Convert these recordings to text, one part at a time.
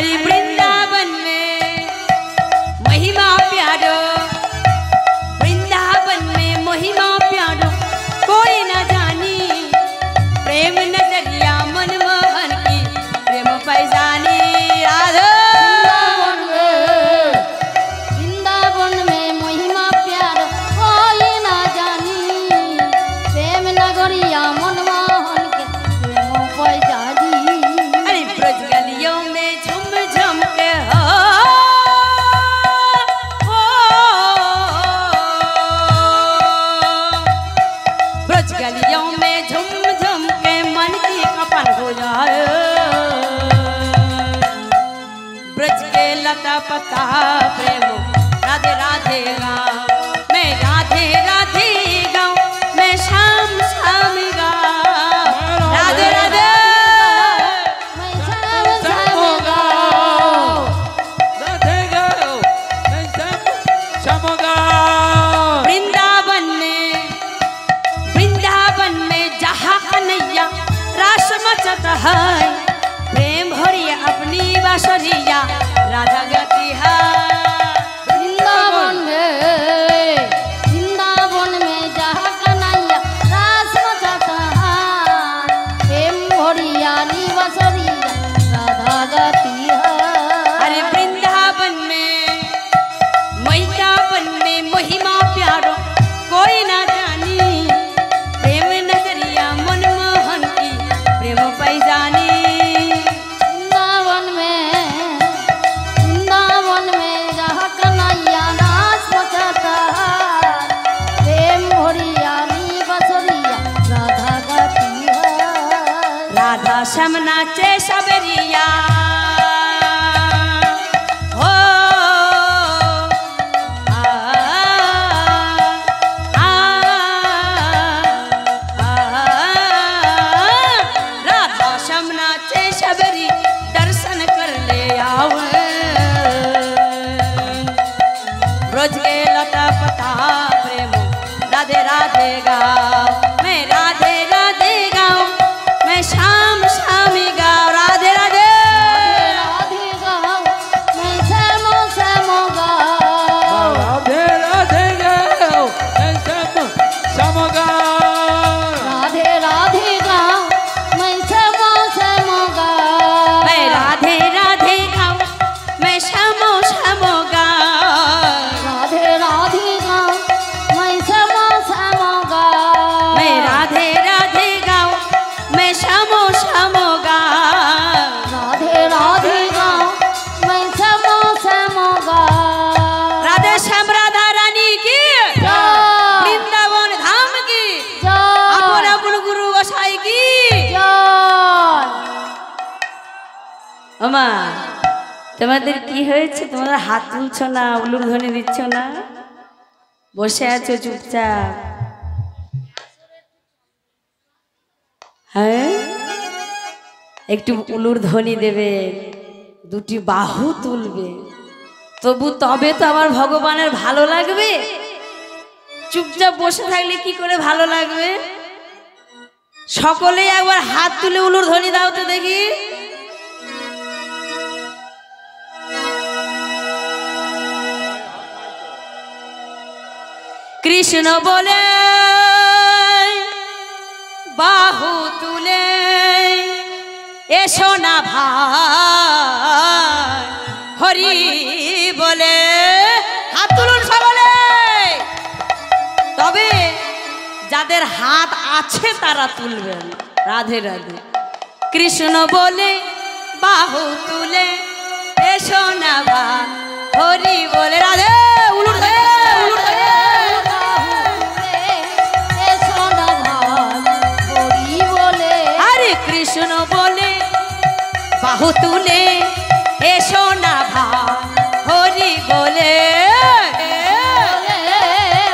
अरे वृंदावन में महिमा प्यारो, वृंदावन में महिमा प्यारो कोई न जानी, प्रेम नजरिया मनमोहन की प्रेम पैजानी। राधा वृंदावन में महिमा प्यारो कोई न जानी, प्रेम नगरिया मनमोहन के प्रेम पैजानी। अरे ब्रज गलियों में झुम झुम के ब्रज गलियों में झुम झुम के मन की कपन हो जाए, ब्रज के लता पता प्रेम राधे राधे गाऊं मैं, राधे राधे गाऊं मैं, शाम शाम गाऊं राधे राधे मैं शाम शाम गाऊं, राधे गाओ मैं शाम गाओ। वृंदावन में जहाँ कन्हैया रास मचत है, प्रेम भरिया अपनी बांसुरिया राधा गाती है। वृंदावन में जहाँ कन्हैया रास मचाता है, प्रेम भरिया नी बसरिया राधा गाती है। अरे वृंदावन में महिमा प्यारो कोई ना जानी, प्रेम नजरिया मनमोहन की प्रेम पैजानी। वृंदावन में जहाँ कन्हैया रास मचाता है, प्रेम भरिया नी बसरिया राधा गाती है। राधा श्याम नाचे सबरिया हो, राधा श्याम नाचे सबरी दर्शन कर ले आओ, ब्रज के लता पता प्रेम राधे राधे गाओ मैं, राधे राधे गाऊं मैं, शाम शाम गाओ राधे राधे राधे गाओ मैं श्याम श्याम गाओ, राधे राधे गाओ मैं शाम गाओ। राधे राधे गाओ मैं श्याम श्याम गाओ, मैं राधे राधे गाऊं मैं, श्याम श्याम गाओ राधे राधे गाओ मैं श्याम श्याम गाओ, मैं राधे राधे गाऊं मैं, श्याम श्याम गाओ राधे राधे गाओ मैं श्याम श्याम गाओ। राधे श्याम राधा रानी की, जय वृंदावन धाम की, जय अपन अपन गुरु गोसाई की। जय। ওমা তোমাদের কি হয়েছে? তোমরা হাত তুলছো না, উলুর ধ্বনি দিচ্ছ না, বসে আছো চুপচাপ? হ্যাঁ, একটু উলুর ধ্বনি দেবে, দুটি বাহু তুলবে, তবে তো আমার ভগবানের ভালো লাগবে। চুপচাপ বসে থাকলে কি করে ভালো লাগবে? সকলেই একবার হাত তুলে উলুর ধ্বনি দাও তো দেখি। কৃষ্ণ বলে বাহু তুলে এসো না ভাই, হরি বলে হাত তুলুন সকলে। তবে যাদের হাত আছে তারা তুলবেন। রাধে রাধে। কৃষ্ণ বলে বাহু তুলে এসো না ভাই, হরি বলে রাধে উলুর ধরে কৃষ্ণ বলে বাহু তুলে এসো না ভাই, হরি বলে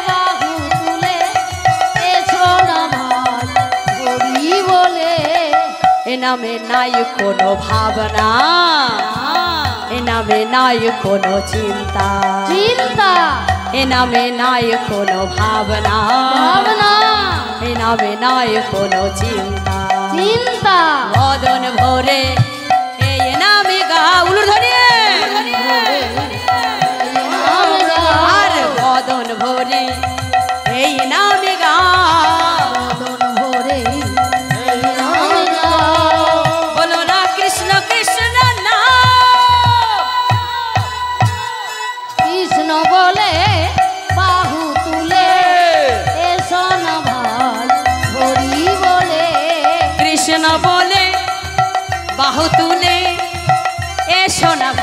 বাহু তুলে এসো না ভাই, হরি বলে। এ নামে নাই কোনো ভাবনা, এ নামে নাই কোনো চিন্তা, চিন্তা এ নামে নাই কোনো ভাবনা, ভাবনা এ নামে নাই কোনো চিন্তা। চিন্তা বদন ভরে এই নামে গা উলুর ধরে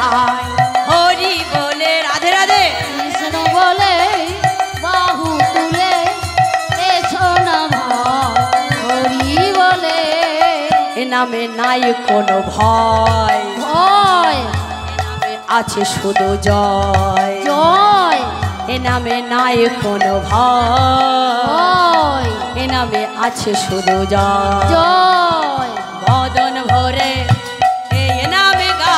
ভাই হরি বলে রাধে রাধে কৃষ্ণ বলে বাহু তুলে এসো না ভাই হরি বলে এ নামে নাই কোনো ভয় ভয় এ নামে আছে শুধু জয় জয় এ নামে নাই কোনো ভয় ভয় এ নামে আছে শুধু জয় জয় বদন ভরে এই নামে গা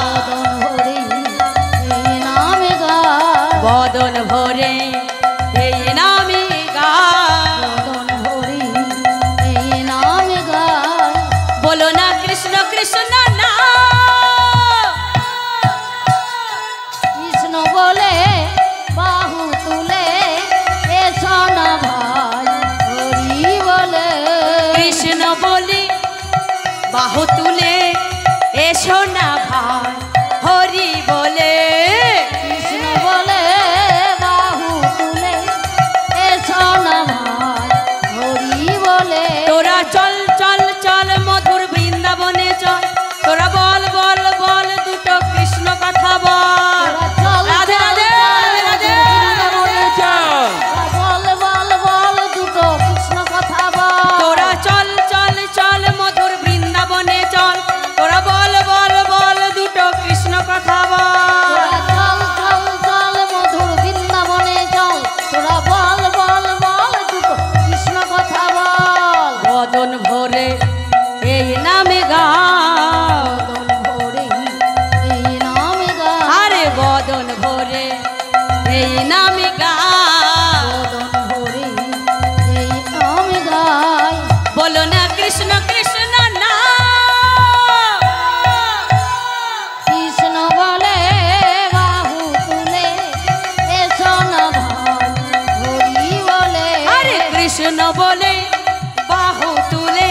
বদন ভরে এই নামে গায় বদন ভরে এই নামে গা বদন ভরে এই নামে গায় বলো না কৃষ্ণ কৃষ্ণ না কৃষ্ণ বলে বাহু তুলে এসো না ভাই হরি বলে কৃষ্ণ বলি বাহু তুলে এসো না ভাই হরি বলে কৃষ্ণ বলে বাহু তুলে এসো না ভাই হরি বলে তোরা চল চল চল মধুর বৃন্দাবনে চল তোরা বল বল বল দুটো কৃষ্ণ কথা বল রাধে রাধে রাধে বল বল বল দুটো কৃষ্ণ কথা বল তোরা চল চল চল মধুর বৃন্দাবনে চল তোরা বল বল বল দুটো কৃষ্ণ কথা বল চল চল চল মধুর বৃন্দাবনে চল তোরা বল বল বল দুটো কৃষ্ণ কথা বল বদন ভরে এই নামে গা বদন ভরে এই নামে গা আরে বদন ভরে এই নামে গা বদন ভরে এই নামে গায় বলো না কৃষ্ণ কৃষ্ণ না কৃষ্ণ বলে বাহু তুলে এসো না ভাই হরি বলে আরে কৃষ্ণ বলে বাহু তুলে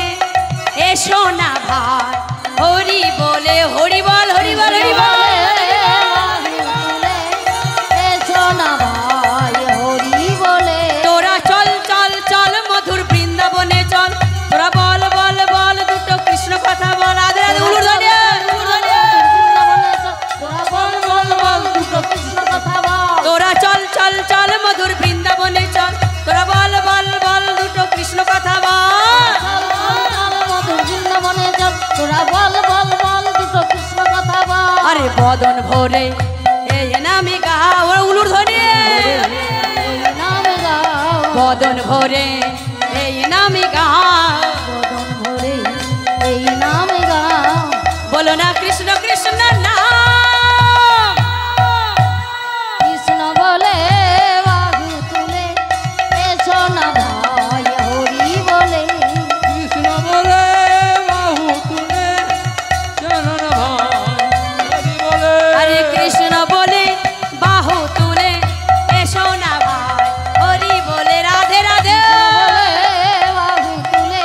এসো না ভাই হরি বলে হরি বল হরি বল হরি বল এসো না ভাই হরি বলে তোরা চল চল চল মধুর বৃন্দাবনে চল তোরা বল বল বল দুটো কৃষ্ণ কথা বল আদে আদে উলুর ধরে তোরা বল বল বল দুটো কৃষ্ণ কথা বল তোরা চল চল চল মধুর বৃন্দাবনে চল তোরা বল বল বল দুটো কৃষ্ণ কথা বল মধুর বৃন্দাবনে চল তোরা বল বল বল দুটো কৃষ্ণ কথা বল আরে বদন ভরে এই নামে গা ওরা উলুর ধরে এই নামে গাও বদন ভরে এই নামে গা বদন ভরে এই নামে গাও বলো না কৃষ্ণ কৃষ্ণ না কৃষ্ণ বলে বাহু তুলে এসো না ভাই হরি বলে কৃষ্ণ বলে বাহু তুলে চরণ ভাই হরি বলে আরে কৃষ্ণ বলে বাহু তুলে এসো না ভাই হরি বলে রাধে রাধে বাহু তুলে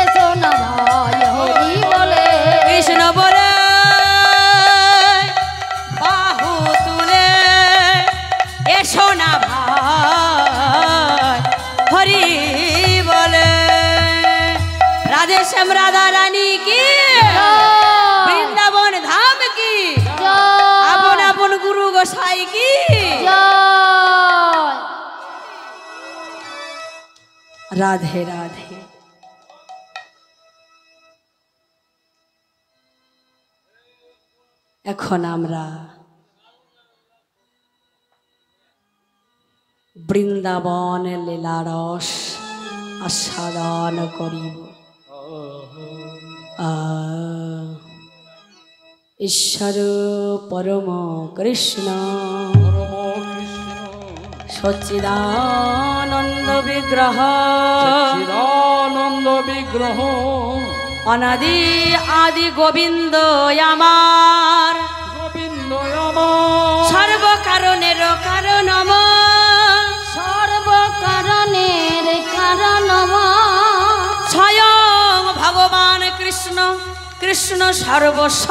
এসো না ভাই হরি বলে কৃষ্ণ বলে বাহু তুলে এসো না ভাই হরি বলে রাধে শ্যাম রাধা রানী কি বৃন্দাবন ধাম কি আপন আপন গুরু গোসাই কি রাধে রাধে এখন আমরা বৃন্দাবন লীলারস আস্বাদন করিব ঈশ্বর পরম কৃষ্ণ পরম কৃষ্ণ সচ্চিদানন্দ বিগ্রহ চিদানন্দ বিগ্রহ অনাদি আদি গোবিন্দ আমার গোবিন্দ আমার সর্বকারণের কারণম সর্বকারণের কারণ স্বয়ং ভগবান কৃষ্ণ কৃষ্ণ সর্বস্ব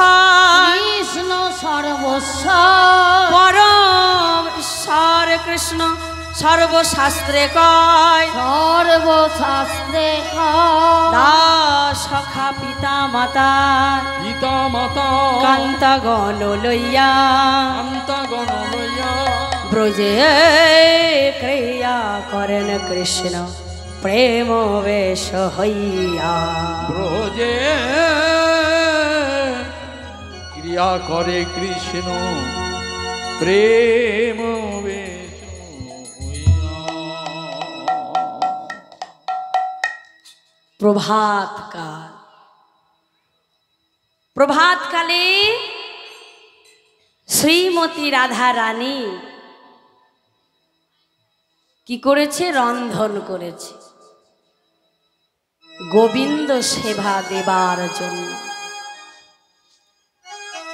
কৃষ্ণ সর্বস্ব পরম ঈশ্বর কৃষ্ণ সর্বশাস্ত্রে কয় সর্বশাস্ত্রে দাস সখা পিতা মাতা পিতা মাতা কান্তাগণ লইয়া কান্তাগণ লইয়া ব্রজে ক্রিয়া করেন কৃষ্ণ প্রেম বেশ হইয়া। ব্রজে ক্রিয়া করে কৃষ্ণ প্রেম বেশ হইয়া। প্রভাতকাল, প্রভাতকালে শ্রীমতী রাধা রানী কি করেছে? রন্ধন করেছে গোবিন্দ সেবা দেবার জন্য।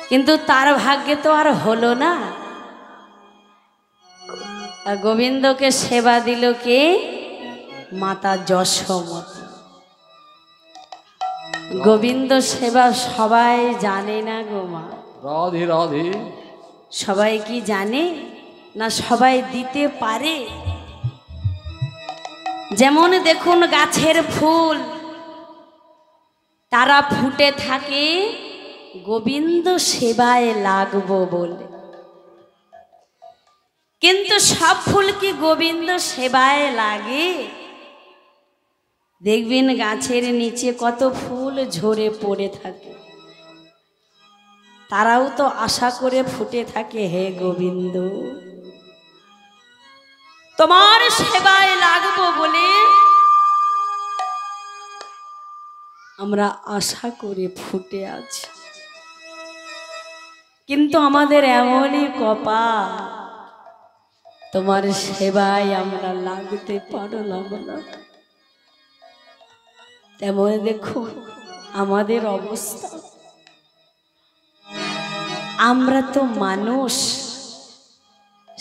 কিন্তু তার ভাগ্যে তো আর হলো না। গোবিন্দকে সেবা দিল কে? মাতা যশোমতী। গোবিন্দ সেবা সবাই জানে না গো মা। রাধে রাধে। সবাই কি জানে না? সবাই দিতে পারে? যেমন দেখুন গাছের ফুল, তারা ফুটে থাকে গোবিন্দ সেবায় লাগবো বলে। কিন্তু সব ফুল কি গোবিন্দ সেবায় লাগে? দেখবেন গাছের নিচে কত ফুল ঝরে পড়ে থাকে, তারাও তো আশা করে ফুটে থাকে, হে গোবিন্দ তোমার সেবায় লাগবো বলে আমরা আশা করে ফুটে আছি। কিন্তু আমাদের এমনই কপাল, তোমার সেবায় আমরা লাগতে পারলাম না। তেমন দেখো আমাদের অবস্থা। আমরা তো মানুষ,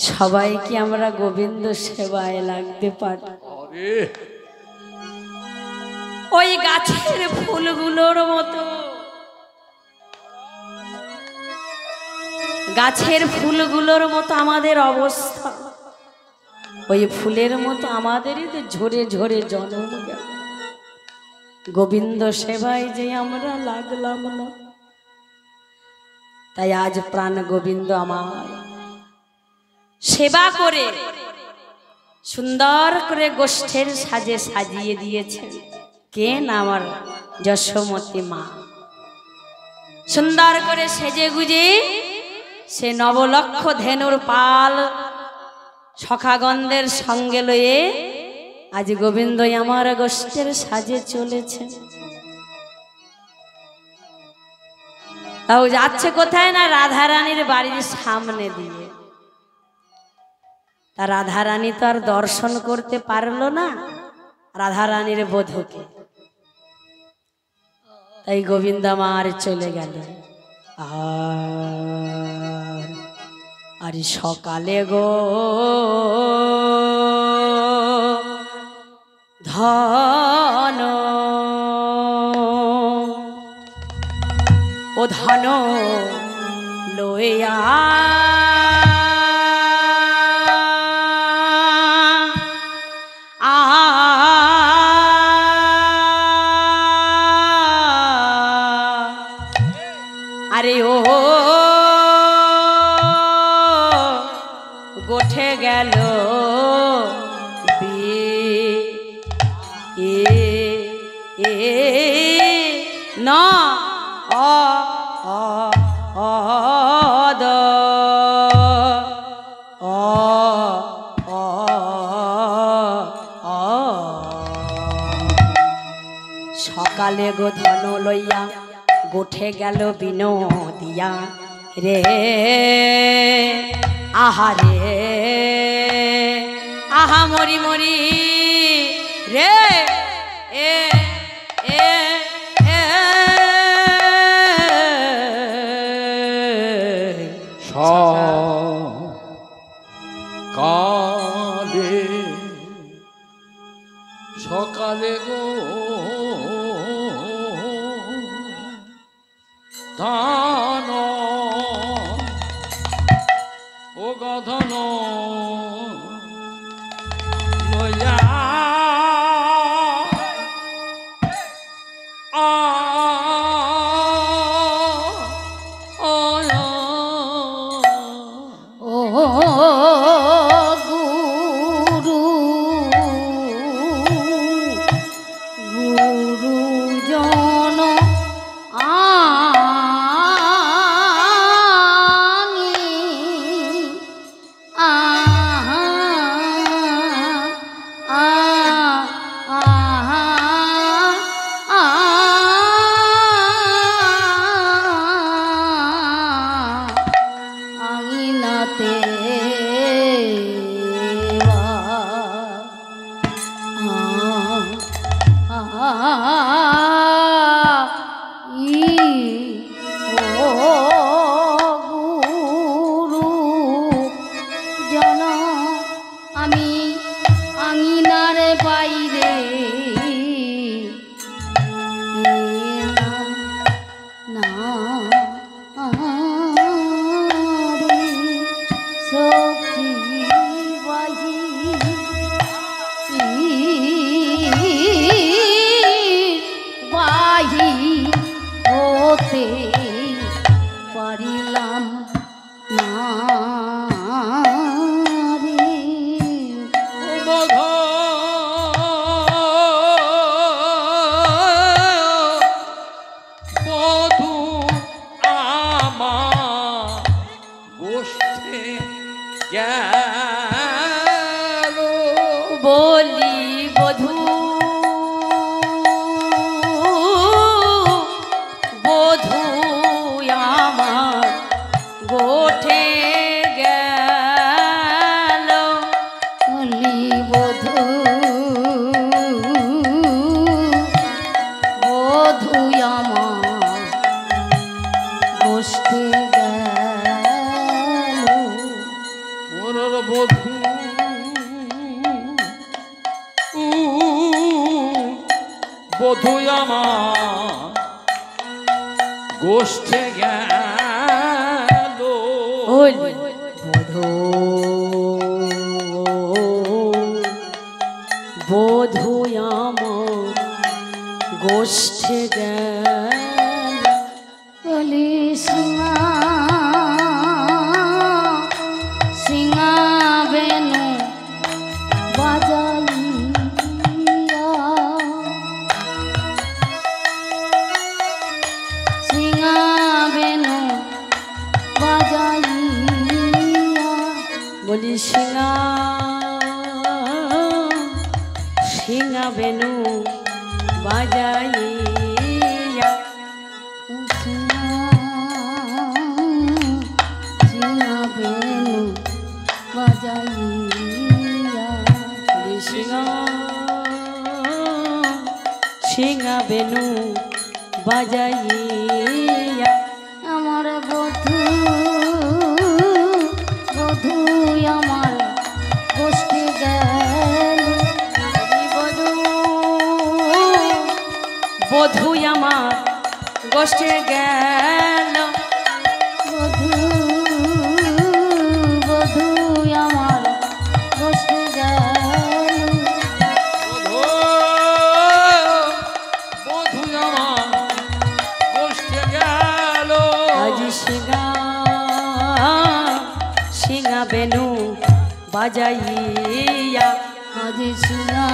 সবাইকে আমরা গোবিন্দ সেবায় লাগতে পারি? আরে ওই গাছের ফুলগুলোর মতো, গাছের ফুলগুলোর মতো আমাদের অবস্থা। ওই ফুলের মতো আমাদেরই তো ঝরে ঝরে জন্ম গেল, গোবিন্দ সেবায় যে আমরা লাগলাম না। তাই আজ প্রাণ গোবিন্দ আমার সেবা করে সুন্দর করে গোষ্ঠের সাজে সাজিয়ে দিয়েছেন। কে না? আমার যশোমতী মা। সুন্দর করে সেজে গুজে সে নবলক্ষ ধেনুর পাল সখাগণদের সঙ্গে লয়ে আজ গোবিন্দ আমার গোষ্ঠের সাজে চলেছে। তাও যাচ্ছে কোথায়? না রাধারানীর বাড়ির সামনে দিয়ে। তা রাধারানী তো আর দর্শন করতে পারলো না রাধারানীর বধূকে, তাই গোবিন্দ আমার চলে গেল। আর সকালে গো ধন ও ধন লইয়া আরে ও গোঠে গেল না সকালে গো ধন লইয়া গোঠে গেল বিনোদিয়া রে। আহারে আহা মরি মরি রে এ এ এ সকালে সকালে গো ধান ও গধন পাইলাম না রে। বধ বধু আমার গোষ্ঠে গেল বলি বধূ বধূ আমার গোঠে গেল। বলি বধূ বধূ আমার গোষ্ঠে গেল। মোর বধু বধু আমার গোষ্ঠে গেল বলি বধূ বধূ আমার গোষ্ঠে গেল। বলি সিংহা সিংহা বেনু বাজাইয়া সিংহা বেনু বাজাইয়া। বলি সিঙা সিঙা বেনু বাজাইয়া। সিংহা বেনু বাজাইয়া। বলি সিঙা সিঙা বেনু বাজাইয়া। আমার বধূ বধূ আমার গোষ্ঠী গেল। বধূ বধূ আমার গোষ্ঠে গেল। বধূ বধূ আমার গোষ্ঠী গেল। বধু আমার গোষ্ঠে গেল আজি সিঙা সিঙা বেনু বাজাইয়া। আজি সিংহা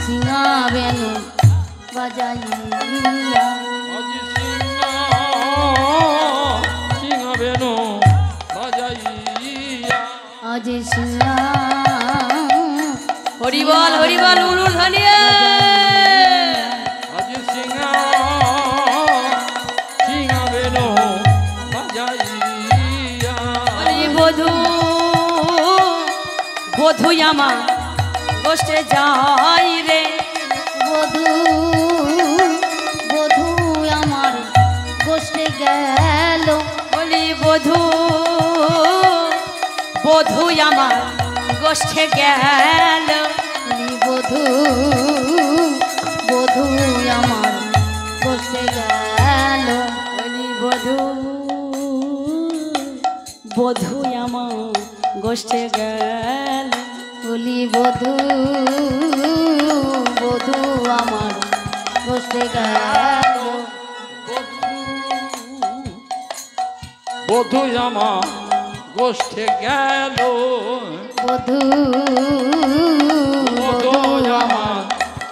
সিংহা বেনু বাজাইয়া। আজি সিংহ বেনু বাজাইয়া আজি সিংহা হরিবল হরিবল উলুল ধানিয়ে। আজি সিংহ বেনু বাজাইয়া বলি বধূ বধূ আমার গোষ্ঠে যাই রে। বধূ বধূ আমার গোষ্ঠী গেল। বলি বধূ বধূ আমার গোষ্ঠে গেল। বধূ বধূ আমার গোষ্ঠী গেল। বলি বধূ বধূ আমার গোষ্ঠে গেল। বলি বধূ বধূ আমার গোষ্ঠী গেল। বধু আমার গোষ্ঠে গেল বধূ বধু বধূ আমার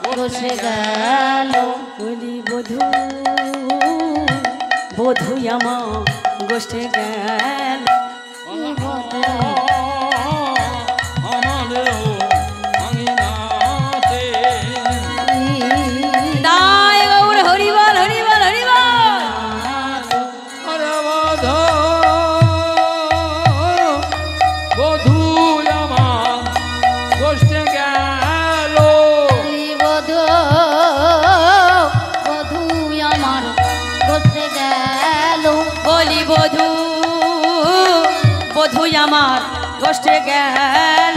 গোষ্ঠী গোষ্ঠে গেল। বলি বধূ বধূ আমার গোষ্ঠে গেল। আমাদের আঙিনাতে দায় গৌর হরিবল হরিবল হরিবল। আরে বাধা বধু আমার গোষ্ঠে গেল বধূ বধূ আমার গোষ্ঠী গেল। বলি বধূ বধূ আমার গোষ্ঠে গেল।